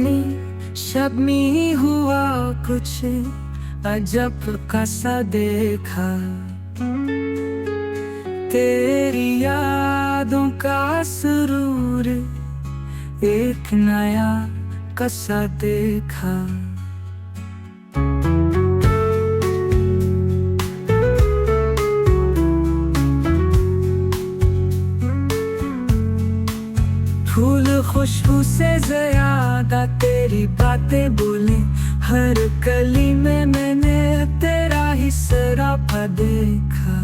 जाने शब्मी हुआ कुछ अजब का सा देखा। तेरी यादों का सुरूर एक नया कसा देखा। फूल खुशबू से ज्यादा तेरी बातें बोले, हर गली में मैंने तेरा ही सरापा देखा।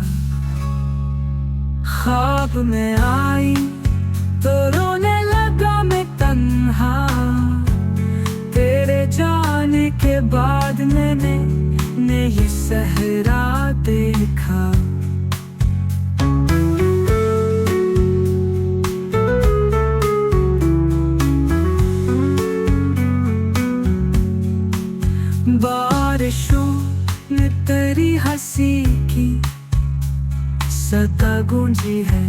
ख्वाब में आई तो रोने लगा मैं तन्हा, तेरे जाने के बाद मैंने ये सहरा देखा। बारिशों ने तेरी हंसी की सदा गूंजी है,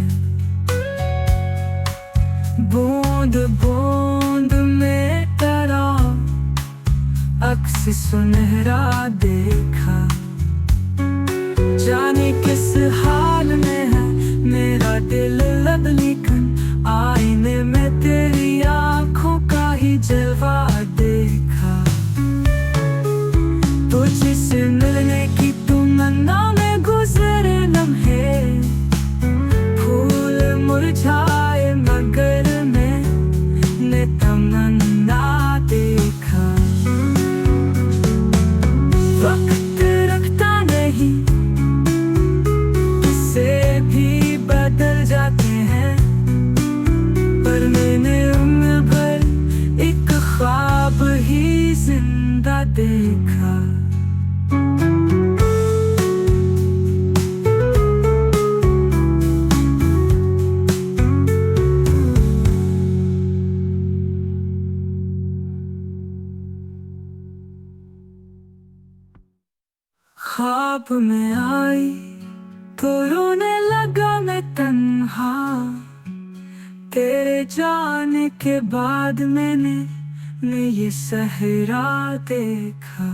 बूंद बूंद में तेरा अक्स सुनहरा देखा। जाने किस हाल में है मेरा दिल लब, लेकिन आईने में तेरी आंखों का ही जलवा देखा। तुझसे मिलने की तमन्ना में गुजरे लम्हे, फूल मुरझाए मगर मैंने तमन्ना देखा। वक्त रखता नहीं, किस्से भी बदल जाते हैं, पर मैंने उम्र भर एक ख्वाब ही जिंदा देखा। ख्वाब में आई तो रोने लगा मैं तन्हा, तेरे जाने के बाद मैंने ये सहरा देखा।